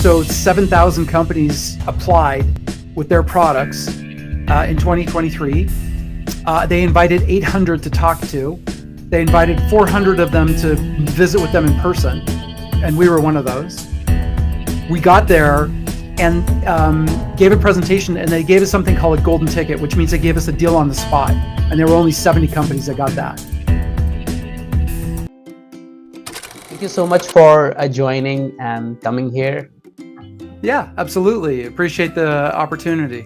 So 7,000 companies applied with their products in 2023. They invited 800 to talk to. They invited 400 of them to visit with them in person, and we were one of those. We got there and gave a presentation, and they gave us something called a golden ticket, which means they gave us a deal on the spot, and there were only 70 companies that got that. Thank you so much for joining and coming here. Yeah, absolutely. Appreciate the opportunity.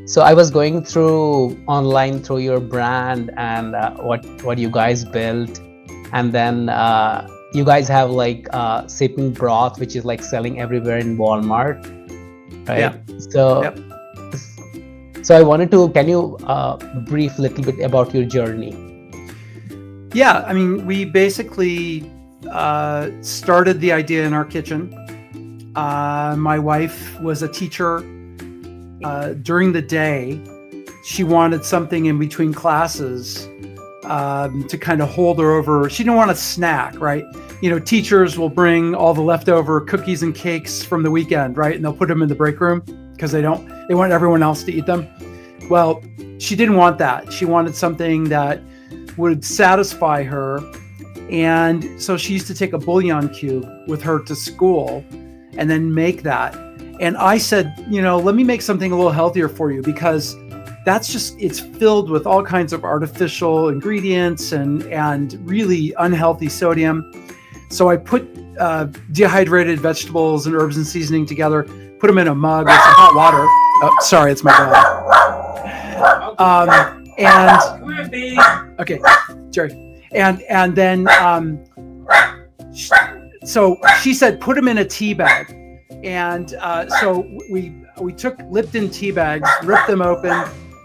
So I was going through online through your brand and what you guys built, and then you guys have like sipping broth, which is like selling everywhere in Walmart, right? Yeah. So, Yep. so I wanted to, can you brief a little bit about your journey? Yeah, I mean, we basically started the idea in our kitchen. My wife was a teacher. During the day, she wanted something in between classes to kind of hold her over. She didn't want a snack, right? You know, teachers will bring all the leftover cookies and cakes from the weekend, right? And they'll put them in the break room because they want everyone else to eat them. Well, she didn't want that. She wanted something that would satisfy her. And so she used to take a bouillon cube with her to school and then make that. And I said, you know, let me make something a little healthier for you, because it's filled with all kinds of artificial ingredients and really unhealthy sodium. So I put dehydrated vegetables and herbs and seasoning together, put them in a mug with some hot water. Oh, sorry, it's my dog. Okay, Jerry. And then, so she said, put them in a tea bag. And so we took Lipton tea bags, ripped them open,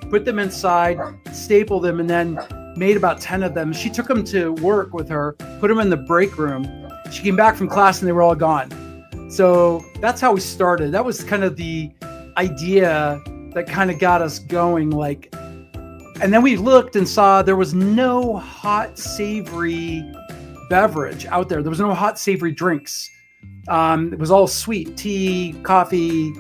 put them inside, stapled them, and then made about 10 of them. She took them to work with her, put them in the break room. She came back from class and they were all gone. So that's how we started. That was kind of the idea that kind of got us going. And then we looked and saw there was no hot, savory beverage out there. There was no hot, savory drinks. It was all sweet: tea, coffee,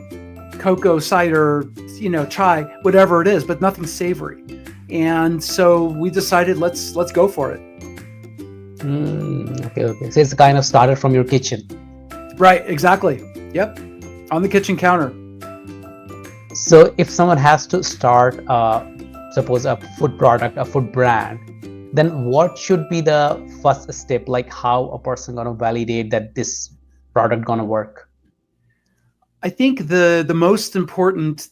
cocoa, cider, you know, chai, whatever it is, but nothing savory. And so we decided let's go for it. Okay. So it's kind of started from your kitchen. Right, exactly. Yep, on the kitchen counter. So if someone has to start, suppose a food product, a food brand, then what should be the first step? Like how a person gonna validate that this product gonna work? I think the most important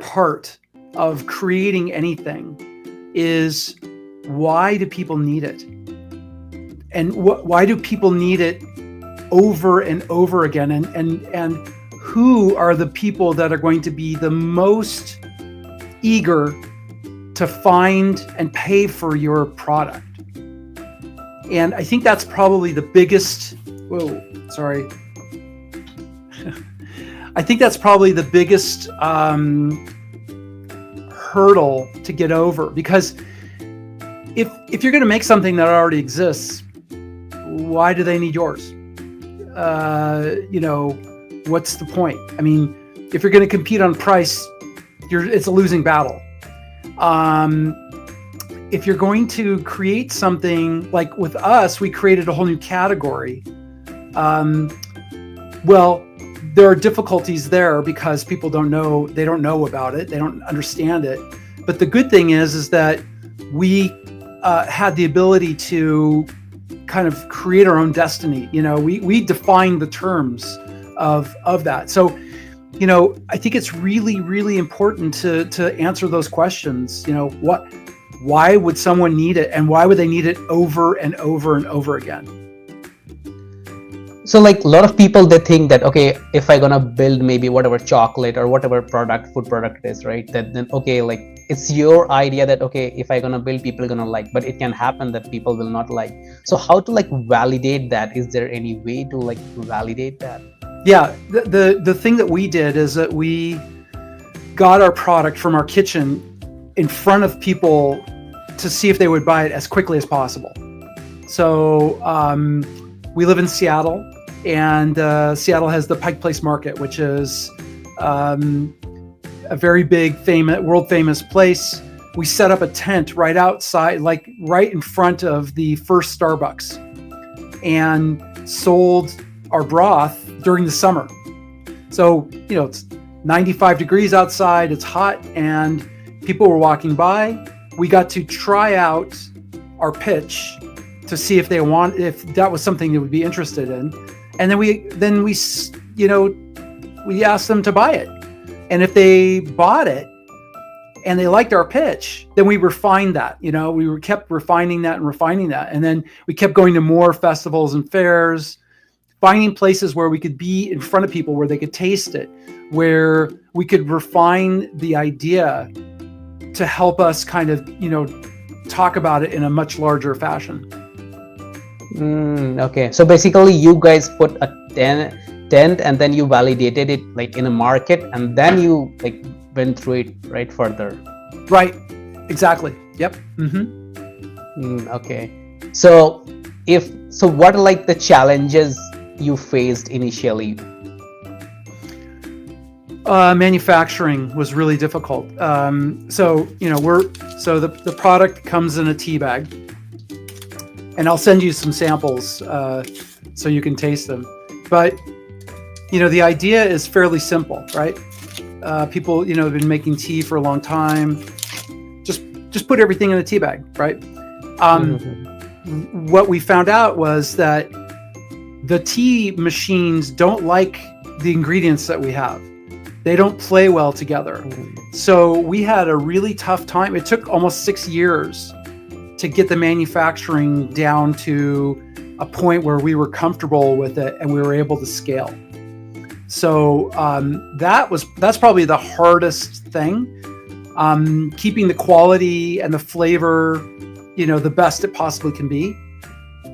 part of creating anything is, why do people need it? And why do people need it over and over again? And who are the people that are going to be the most eager to find and pay for your product? And I think that's probably the biggest, I think that's probably the biggest hurdle to get over, because if you're going to make something that already exists, why do they need yours? You know, what's the point? I mean, if you're going to compete on price, it's a losing battle. If you're going to create something, like with us, we created a whole new category. Well, there are difficulties there because people don't know about it. They don't understand it. But the good thing is that we had the ability to kind of create our own destiny. You know, we defined the terms of that. So, you know, I think it's really, really important to answer those questions. You know, why would someone need it, and why would they need it over and over and over again? So like a lot of people, they think that, okay, if I'm gonna build maybe whatever chocolate or whatever food product it is, right? Then okay, like it's your idea that, okay, if I'm gonna build, people are gonna like, but it can happen that people will not like. So how to like validate that? Is there any way to like validate that? Yeah, the thing that we did is that we got our product from our kitchen in front of people to see if they would buy it as quickly as possible. So we live in Seattle. and Seattle has the Pike Place Market, which is a very big, world famous place. We set up a tent right outside, like right in front of the first Starbucks, and sold our broth during the summer. So, it's 95 degrees outside, it's hot, and people were walking by. We got to try out our pitch to see if that was something they would be interested in. And then we asked them to buy it. And if they bought it and they liked our pitch, then we refined that. We kept refining that. And then we kept going to more festivals and fairs, finding places where we could be in front of people, where they could taste it, where we could refine the idea to help us kind of, talk about it in a much larger fashion. Okay. So basically you guys put a tent and then you validated it like in a market, and then you like went through it right further. Right. Exactly. Yep. Okay. So what are like the challenges you faced initially? Manufacturing was really difficult. So the product comes in a tea bag, and I'll send you some samples so you can taste them. But the idea is fairly simple, right? People have been making tea for a long time. Just put everything in a tea bag, right? What we found out was that the tea machines don't like the ingredients that we have. They don't play well together. So we had a really tough time. It took almost 6 years to get the manufacturing down to a point where we were comfortable with it and we were able to scale. So that's probably the hardest thing. Keeping the quality and the flavor, the best it possibly can be.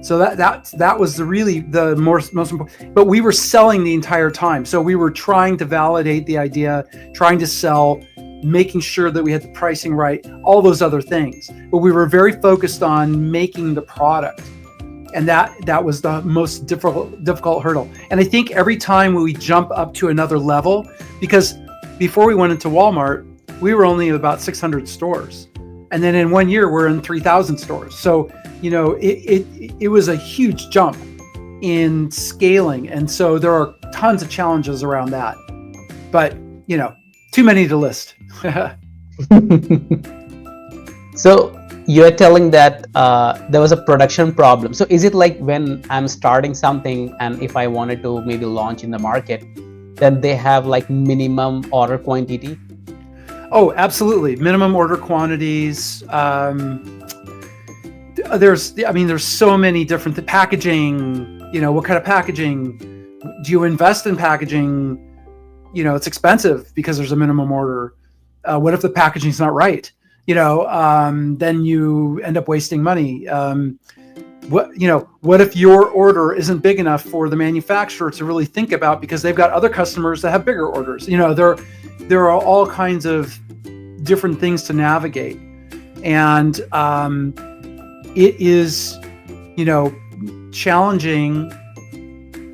So that was the most important. But we were selling the entire time. So we were trying to validate the idea, trying to sell, making sure that we had the pricing right, all those other things. But we were very focused on making the product. And that was the most difficult hurdle. And I think every time we jump up to another level, because before we went into Walmart, we were only about 600 stores. And then in 1 year, we're in 3,000 stores. So, it was a huge jump in scaling. And so there are tons of challenges around that. But, too many to list. So you're telling that there was a production problem. So is it like when I'm starting something and if I wanted to maybe launch in the market, then they have like minimum order quantity? Oh, absolutely. Minimum order quantities. There's so many different packaging. What kind of packaging? Do you invest in packaging? It's expensive because there's a minimum order. What if the packaging's not right? Then you end up wasting money. What if your order isn't big enough for the manufacturer to really think about, because they've got other customers that have bigger orders? There are all kinds of different things to navigate, and it is, challenging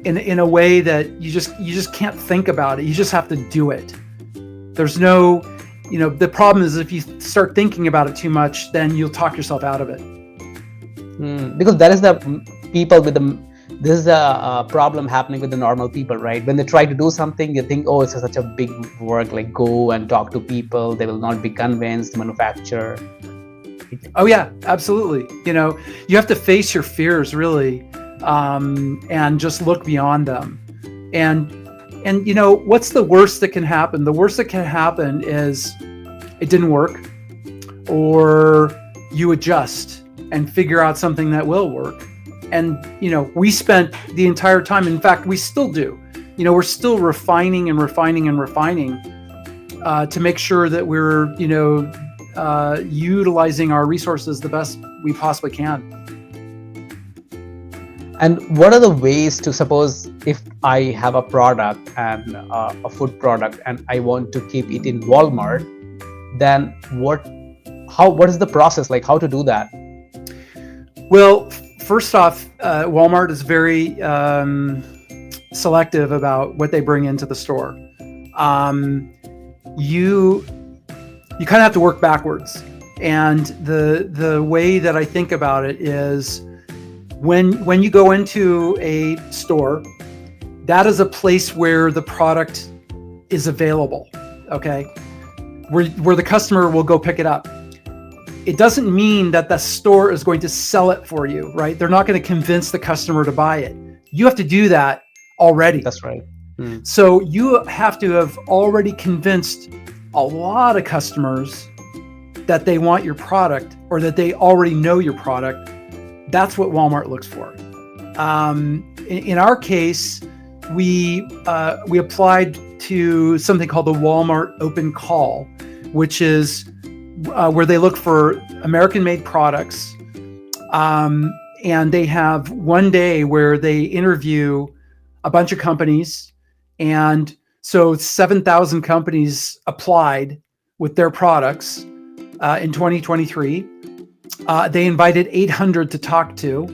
in a way that you just can't think about it. You just have to do it. There's no, the problem is if you start thinking about it too much, then you'll talk yourself out of it. Because that is the people this is a problem happening with the normal people, right? When they try to do something, they think, it's such a big work, like go and talk to people. They will not be convinced, the manufacturer. Oh yeah, absolutely. You have to face your fears really, and just look beyond them. And what's the worst that can happen? The worst that can happen is it didn't work, or you adjust and figure out something that will work. And, we spent the entire time, in fact, we still do, we're still refining and refining and refining to make sure that we're, utilizing our resources the best we possibly can. And what are the ways to, suppose if I have a product and a food product and I want to keep it in Walmart, then what is the process, like how to do that? Well, first off, Walmart is very selective about what they bring into the store. You kind of have to work backwards. And the way that I think about it is when you go into a store, that is a place where the product is available, okay? Where the customer will go pick it up. It doesn't mean that the store is going to sell it for you, right? They're not going to convince the customer to buy it. You have to do that already. That's right. So you have to have already convinced a lot of customers that they want your product or that they already know your product. That's what Walmart looks for. In our case, we applied to something called the Walmart Open Call, which is where they look for American-made products, and they have one day where they interview a bunch of companies, and so 7,000 companies applied with their products in 2023. They invited 800 to talk to.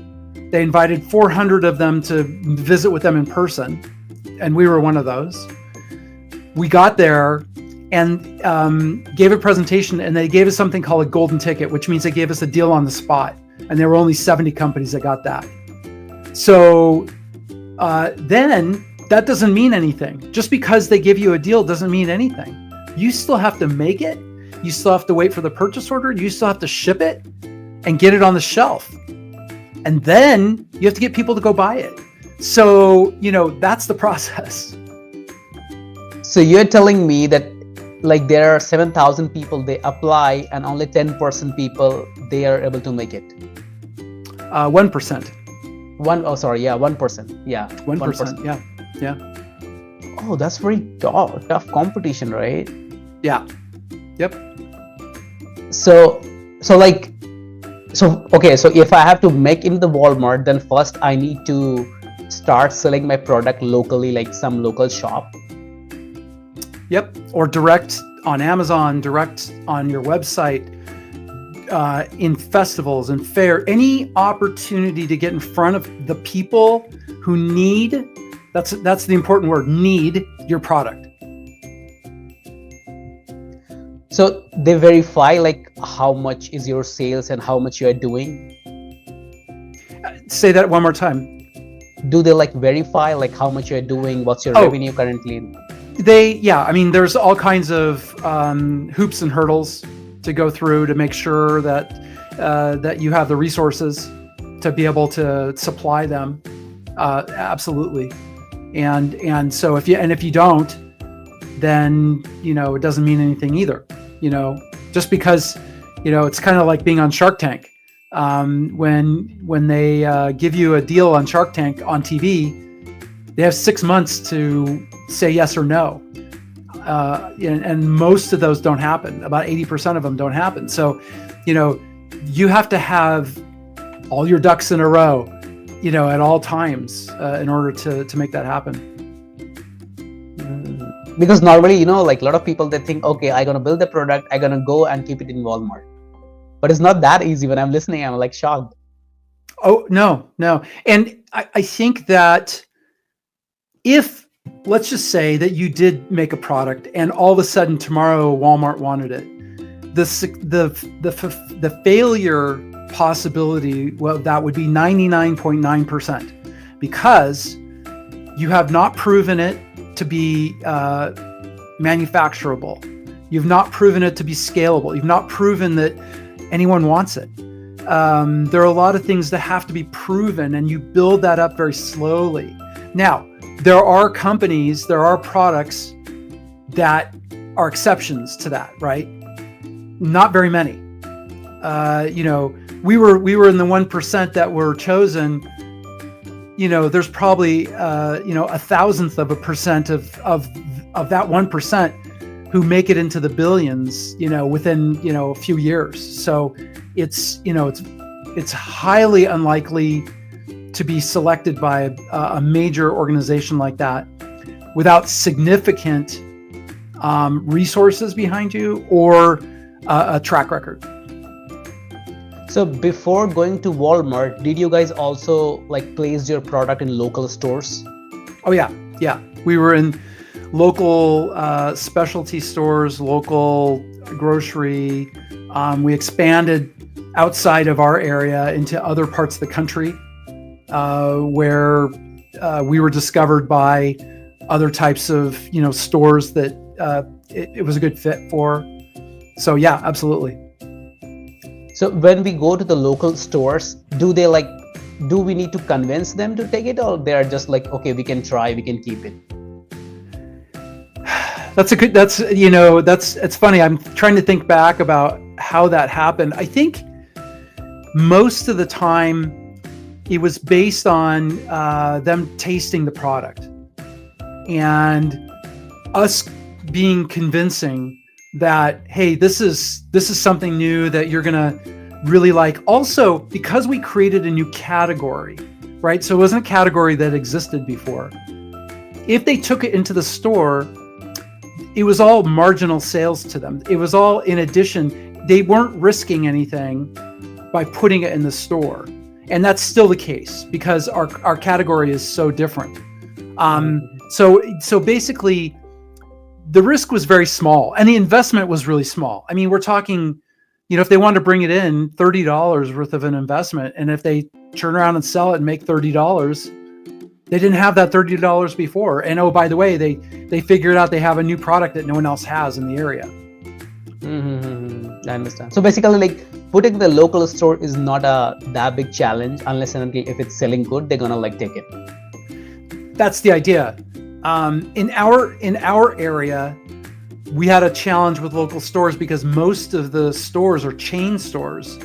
They invited 400 of them to visit with them in person, and we were one of those. We got there and gave a presentation, and they gave us something called a golden ticket, which means they gave us a deal on the spot, and there were only 70 companies that got that. So then that doesn't mean anything. Just because they give you a deal doesn't mean anything. You still have to make it. You still have to wait for the purchase order. You still have to ship it and get it on the shelf. And then you have to get people to go buy it. So, that's the process. So you're telling me that like there are 7,000 people, they apply, and only 10% people, they are able to make it. 1%. 1%. Yeah. 1%. Yeah. Oh, that's very tough competition, right? Yeah. Yep. So if I have to make in the Walmart, then first I need to start selling my product locally, like some local shop. Yep. Or direct on Amazon, direct on your website, in festivals and fair, any opportunity to get in front of the people who need, that's the important word, need your product. So they verify like how much is your sales and how much you are doing. Say that one more time. Do they like verify like how much you're doing? What's your revenue currently? There's all kinds of hoops and hurdles to go through to make sure that you have the resources to be able to supply them. Absolutely. And so if you don't, then, it doesn't mean anything either. Just because, it's kind of like being on Shark Tank. When they give you a deal on Shark Tank on TV, they have 6 months to say yes or no. And most of those don't happen. About 80% of them don't happen. So, you have to have all your ducks in a row, at all times in order to make that happen. Because normally, like a lot of people, they think, okay, I'm going to build the product, I'm going to go and keep it in Walmart. But it's not that easy. When I'm listening, I'm like shocked. Oh, no. And I think that let's just say that you did make a product and all of a sudden tomorrow Walmart wanted it, the failure possibility, well, that would be 99.9%, because you have not proven it to be manufacturable. You've not proven it to be scalable. You've not proven that anyone wants it. There are a lot of things that have to be proven, and you build that up very slowly. Now, there are companies, there are products that are exceptions to that, right? Not very many. We were in the 1% that were chosen. There's probably a thousandth of a percent of that 1% who make it into the billions, within a few years. So it's highly unlikely to be selected by a major organization like that without significant resources behind you or a track record. So before going to Walmart, did you guys also like place your product in local stores? Oh yeah. We were in local specialty stores, local grocery. We expanded outside of our area into other parts of the country where we were discovered by other types of stores that it was a good fit for. So yeah, absolutely. So when we go to the local stores, do we need to convince them to take it, or they are just like, okay, we can try, we can keep it? It's funny. I'm trying to think back about how that happened. I think most of the time it was based on them tasting the product and us being convincing that, hey, this is something new that you're gonna really like. Also, because we created a new category, right? So it wasn't a category that existed before. If they took it into the store, it was all marginal sales to them. It was all in addition. They weren't risking anything by putting it in the store. And that's still the case because our category is so different. So basically, the risk was very small and the investment was really small. I mean, we're talking, if they wanted to bring it in, $30 worth of an investment. And if they turn around and sell it and make $30, they didn't have that $30 before. And oh, by the way, they figured out they have a new product that no one else has in the area. I understand. So basically, like, putting the local store is not that big challenge unless and until if it's selling good, they're gonna take it. That's the idea. In our area, we had a challenge with local stores because most of the stores are chain stores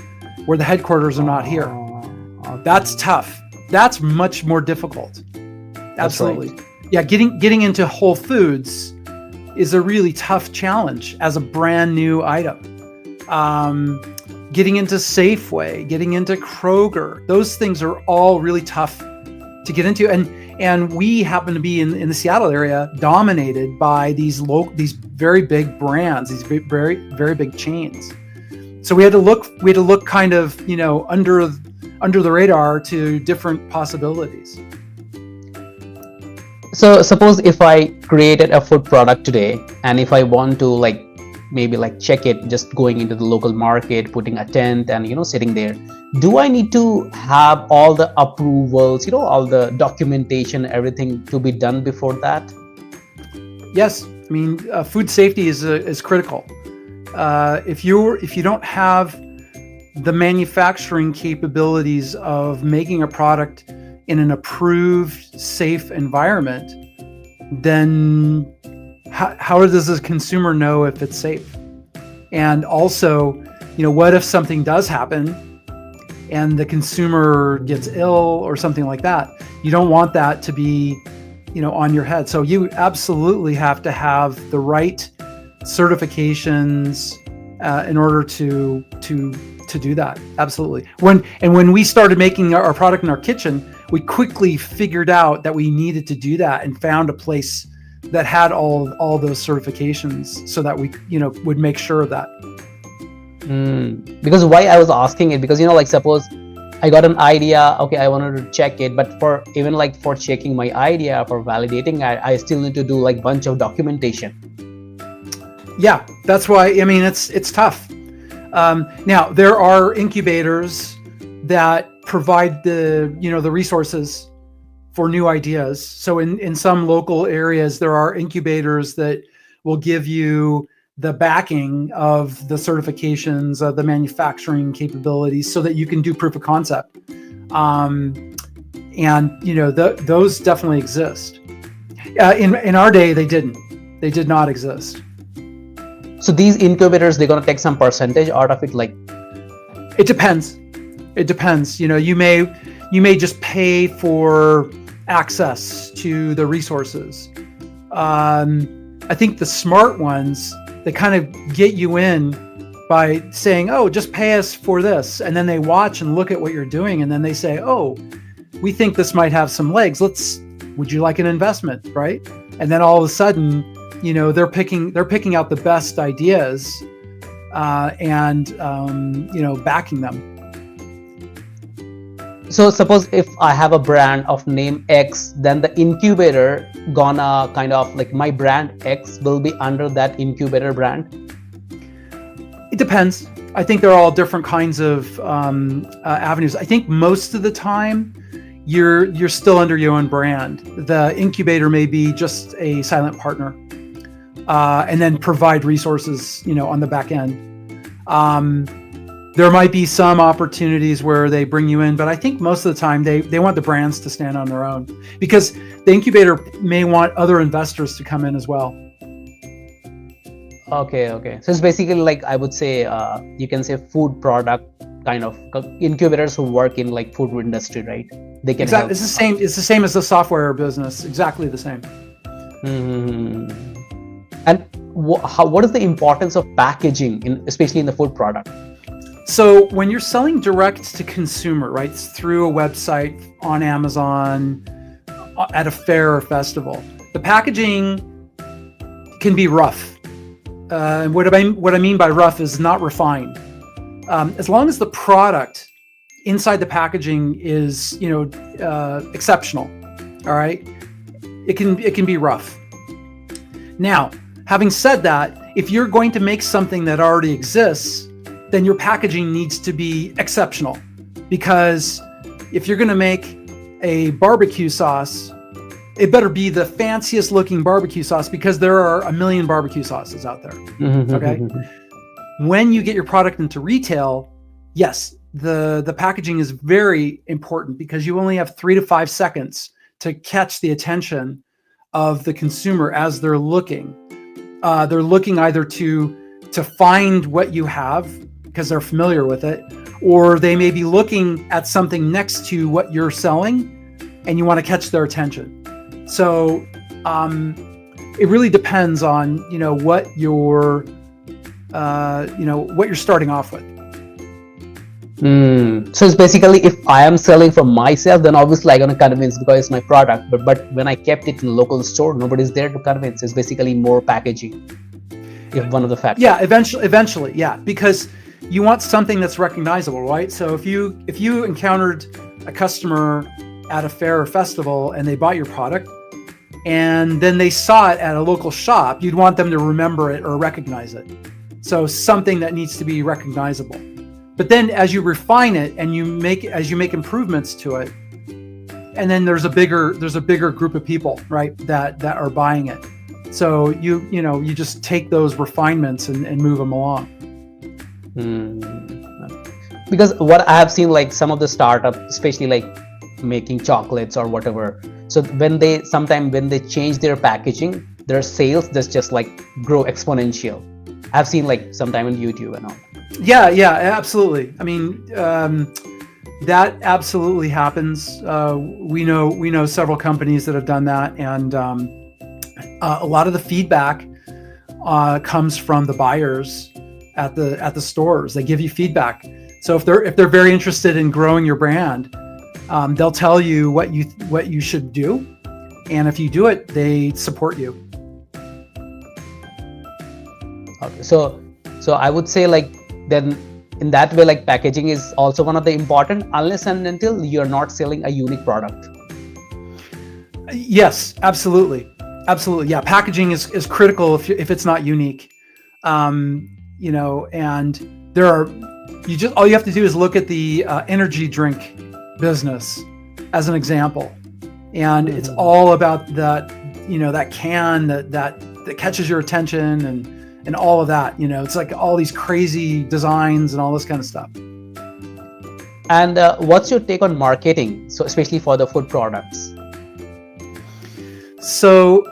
where the headquarters are not here. Okay. That's tough. That's much more difficult. Absolutely. Right. Yeah, getting into Whole Foods is a really tough challenge as a brand new item. Getting into Safeway, getting into Kroger, those things are all really tough to get into. And we happen to be in the Seattle area dominated by these very big brands, these very, very big chains. So we had to look kind of, under the radar to different possibilities. So suppose if I created a food product today, and if I want to maybe check it, just going into the local market, putting a tent and sitting there, do I need to have all the approvals, all the documentation, everything to be done before that? Yes, I mean, food safety is critical. If you don't have the manufacturing capabilities of making a product in an approved, safe environment, then how does a consumer know if it's safe? And also, what if something does happen and the consumer gets ill or something like that? You don't want that to be, on your head. So you absolutely have to have the right certifications in order to do that. Absolutely. When we started making our product in our kitchen, we quickly figured out that we needed to do that and found a place that had all those certifications so that we would make sure of that. Because why I was asking it, because suppose I got an idea, okay, I wanted to check it, but for checking my idea, for validating, I still need to do bunch of documentation. Yeah, that's why, it's tough. Now there are incubators that provide the resources for new ideas. So in some local areas, there are incubators that will give you the backing of the certifications, of the manufacturing capabilities so that you can do proof of concept. Those definitely exist. In our day, they did not exist. So these incubators, they're going to take some percentage out of it, It depends. You may just pay for access to the resources. I think the smart ones, they kind of get you in by saying, oh, just pay us for this. And then they watch and look at what you're doing. And then they say, oh, we think this might have some legs. Would you like an investment? Right. And then all of a sudden, they're picking out the best ideas and backing them. So suppose if I have a brand of name X, then the incubator gonna kind of like my brand X will be under that incubator brand. It depends. I think there are all different kinds of avenues. I think most of the time you're still under your own brand. The incubator may be just a silent partner, and then provide resources, on the back end. There might be some opportunities where they bring you in, but I think most of the time they want the brands to stand on their own, because the incubator may want other investors to come in as well. Okay. So it's basically like, I would say, you can say food product kind of incubators who work in like food industry, right? They can help. It's the same as the software business. Exactly the same. And what is the importance of packaging, especially in the food product? So when you're selling direct to consumer, right, it's through a website, on Amazon, at a fair or festival, the packaging can be rough. And what I mean by rough is not refined. As long as the product inside the packaging is, exceptional, all right, it can be rough. Now, having said that, if you're going to make something that already exists, then your packaging needs to be exceptional, because if you're going to make a barbecue sauce, it better be the fanciest looking barbecue sauce, because there are a million barbecue sauces out there. Okay. When you get your product into retail, yes, the packaging is very important, because you only have 3 to 5 seconds to catch the attention of the consumer as they're looking. They're looking either to find what you have because they're familiar with it, or they may be looking at something next to what you're selling and you want to catch their attention. So it really depends on, what you're starting off with. So it's basically, if I am selling for myself, then obviously I'm gonna convince because it's my product. But when I kept it in a local store, nobody's there to convince. It's basically more packaging. If one of the factors. Yeah, eventually, yeah, because you want something that's recognizable, right? So if you encountered a customer at a fair or festival and they bought your product, and then they saw it at a local shop, you'd want them to remember it or recognize it. So something that needs to be recognizable. But then as you refine it and you make improvements to it, and then there's a bigger group of people, right, that are buying it. So you just take those refinements and move them along. Because what I have seen, like some of the startups, especially like making chocolates or whatever, so when they change their packaging, their sales just like grow exponential. I've seen like sometime on YouTube and all. Yeah, absolutely. I mean, that absolutely happens. We know several companies that have done that, and a lot of the feedback comes from the buyers at the stores. They give you feedback. So if they're very interested in growing your brand, they'll tell you what you should do, and if you do it, they support you. Okay, so I would say like then in that way, like packaging is also one of the important, unless and until you're not selling a unique product. Yes, absolutely. Yeah, packaging is critical if it's not unique. And there are all you have to do is look at the energy drink business as an example, and it's all about that that can that catches your attention and all of that. It's like all these crazy designs and all this kind of stuff. And what's your take on marketing, so especially for the food products? So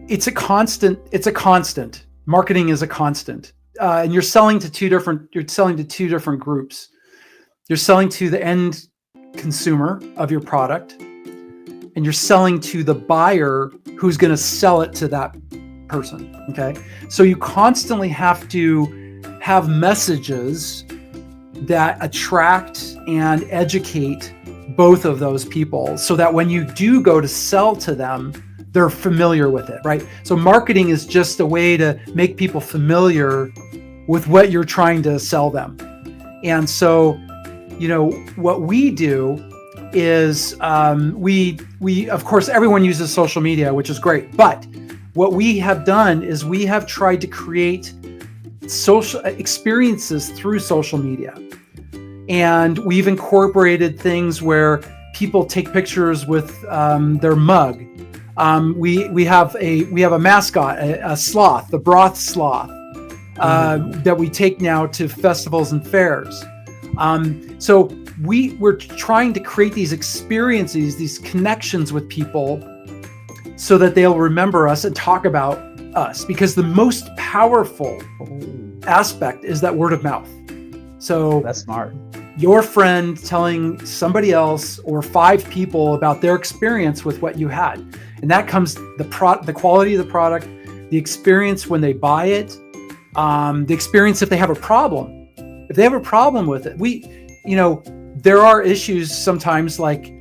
it's a constant. Marketing is a constant, and you're selling to two different groups. You're selling to the end consumer of your product, and you're selling to the buyer who's going to sell it to that person. Okay, so you constantly have to have messages that attract and educate both of those people, so that when you do go to sell to them, they're familiar with it, right? So marketing is just a way to make people familiar with what you're trying to sell them. And so what we do is we of course everyone uses social media, which is great, but what we have done is we have tried to create social experiences through social media, and we've incorporated things where people take pictures with their mug. We have a mascot, a sloth, the broth sloth, that we take now to festivals and fairs. So we're trying to create these experiences, these connections with people, so that they'll remember us and talk about us, because the most powerful aspect is that word of mouth. So That's smart. your friend telling somebody else or 5 people about their experience with what you had, and that comes the quality of the product, the experience when they buy it, the experience if they have a problem. If they have a problem with it, there are issues sometimes, like,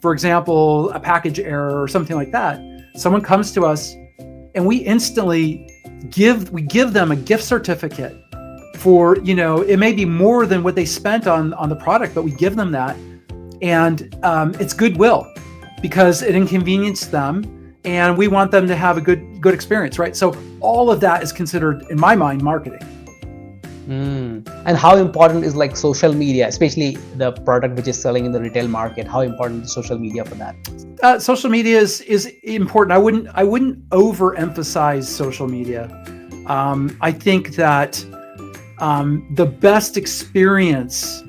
for example, a package error or something like that. Someone comes to us and we instantly give them a gift certificate for, it may be more than what they spent on the product, but we give them that. And it's goodwill, because it inconvenienced them and we want them to have a good experience, right? So all of that is considered, in my mind, marketing. And how important is like social media, especially the product which is selling in the retail market? How important is social media for that? Social media is important. I wouldn't overemphasize social media. I think that the best experience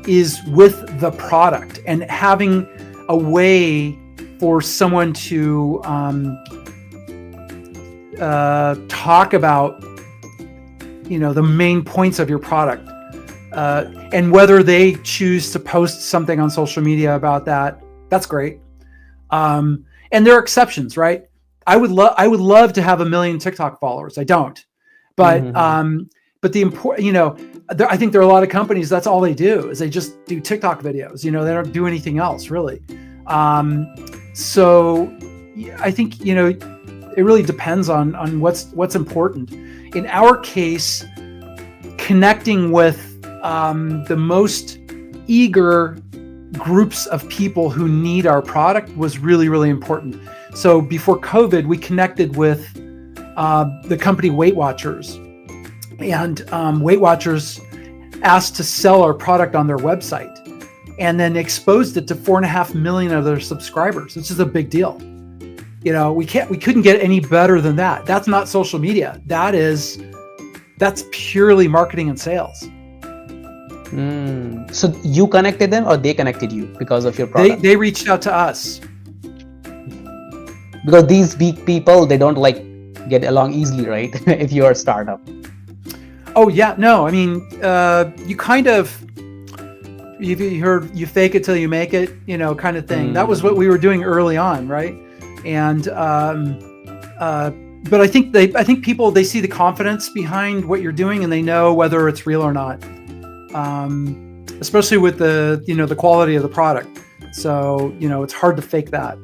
is with the product, and having a way for someone to talk about the main points of your product, and whether they choose to post something on social media about that, that's great. And there are exceptions, right? I would love to have 1 million TikTok followers. I don't, but but the important, I think there are a lot of companies that's all they do, is they just do TikTok videos. They don't do anything else really. So I think it really depends on what's important. In our case, connecting with the most eager groups of people who need our product was really, really important. So before COVID, we connected with the company Weight Watchers, and Weight Watchers asked to sell our product on their website, and then exposed it to 4.5 million of their subscribers, which is a big deal. We couldn't get any better than that. That's not social media. That's purely marketing and sales. So you connected them, or they connected you because of your product? They reached out to us. Because these big people, they don't like get along easily, right? If you're a startup. Oh yeah, no. I mean, you kind of, you heard, you fake it till you make it, kind of thing. That was what we were doing early on, right? And but I think people, they see the confidence behind what you're doing, and they know whether it's real or not. Especially with the quality of the product. So it's hard to fake that.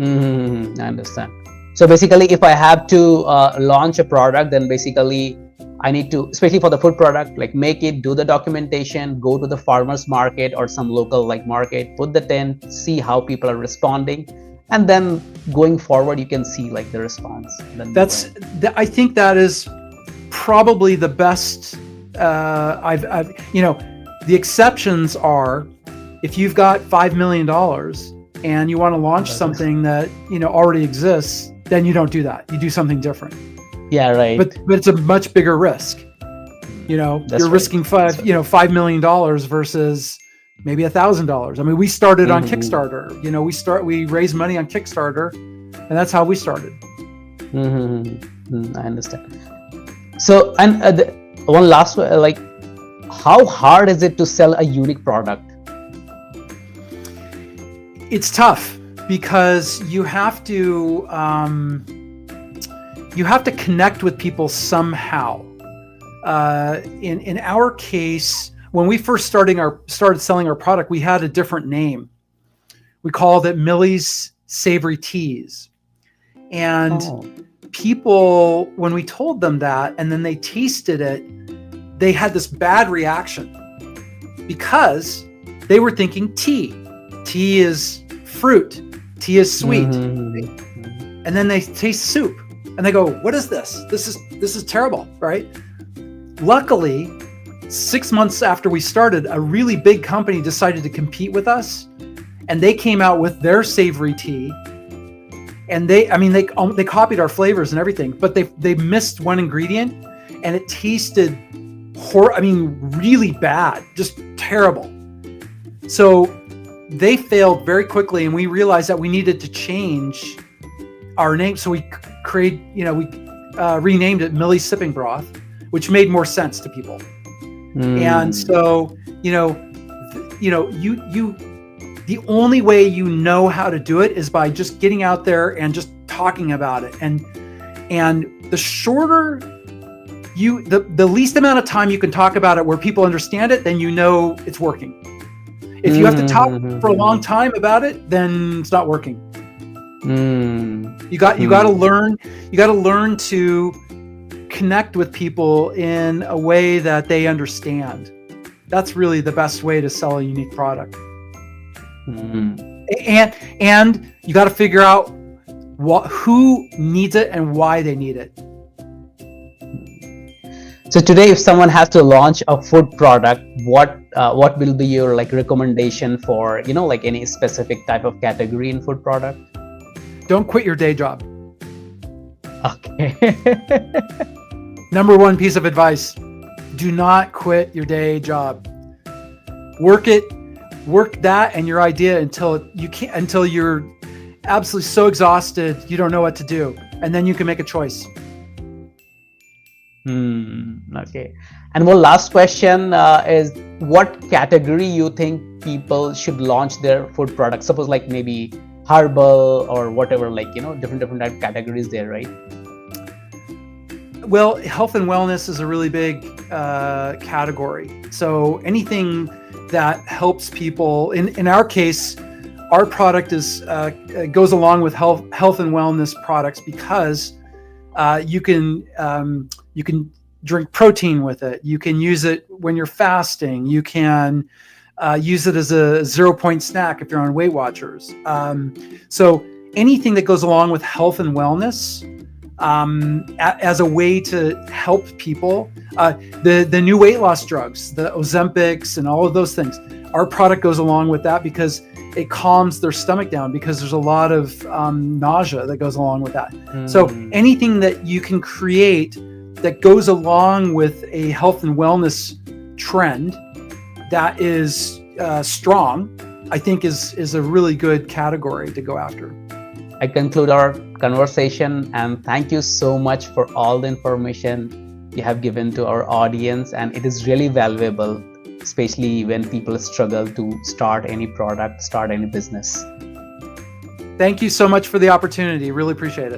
I understand. So basically, if I have to launch a product, then basically I need to, especially for the food product, like make it, do the documentation, go to the farmer's market or some local market, put the tent, see how people are responding, and then going forward, you can see the response. I think that is probably the best. The exceptions are, if you've got $5 million and you want to launch something that already exists, then you don't do that. You do something different. Yeah, right. But it's a much bigger risk. You're risking $5 million versus maybe $1,000. I mean, we started on Kickstarter. We raised money on Kickstarter, and that's how we started. I understand. So, and one last one, how hard is it to sell a unique product? It's tough, because you have to connect with people somehow. In our case, when we first started selling our product, we had a different name. We called it Millie's Savory Teas, and people, when we told them that, and then they tasted it, they had this bad reaction. because they were thinking tea. Tea is fruit. Tea is sweet. Mhm. And then they taste soup and they go, what is this? This is terrible, right? Luckily, 6 months after we started, a really big company decided to compete with us, and they came out with their savory tea. And they copied our flavors and everything, but they missed one ingredient, and it tasted really bad, just terrible. So they failed very quickly, and we realized that we needed to change our name. So we renamed it Millie's Sipping Broth, which made more sense to people. And so, the only way you know how to do it is by just getting out there and just talking about it. And the shorter the least amount of time you can talk about it where people understand it, then you know it's working. If you have to talk for a long time about it, then it's not working. You got to learn to connect with people in a way that they understand. That's really the best way to sell a unique product. And you got to figure out who needs it and why they need it. So today, if someone has to launch a food product, what will be your recommendation for any specific type of category in food product? Don't quit your day job. Okay. Number one piece of advice: do not quit your day job. Work that and your idea until you're absolutely so exhausted you don't know what to do, and then you can make a choice. Okay. And one last question is, what category you think people should launch their food products? Suppose maybe herbal or whatever, different type of categories there, right? Well, health and wellness is a really big category. So anything that helps people, in our case, our product goes along with health and wellness products, because you can drink protein with it. You can use it when you're fasting. You can use it as a 0-point snack if you're on Weight Watchers. So anything that goes along with health and wellness as a way to help people. The new weight loss drugs, the Ozempics and all of those things, our product goes along with that because it calms their stomach down, because there's a lot of nausea that goes along with that. So anything that you can create that goes along with a health and wellness trend that is strong, I think is a really good category to go after. I conclude our conversation, and thank you so much for all the information you have given to our audience, and it is really valuable, especially when people struggle to start any product, start any business. Thank you so much for the opportunity. Really appreciate it.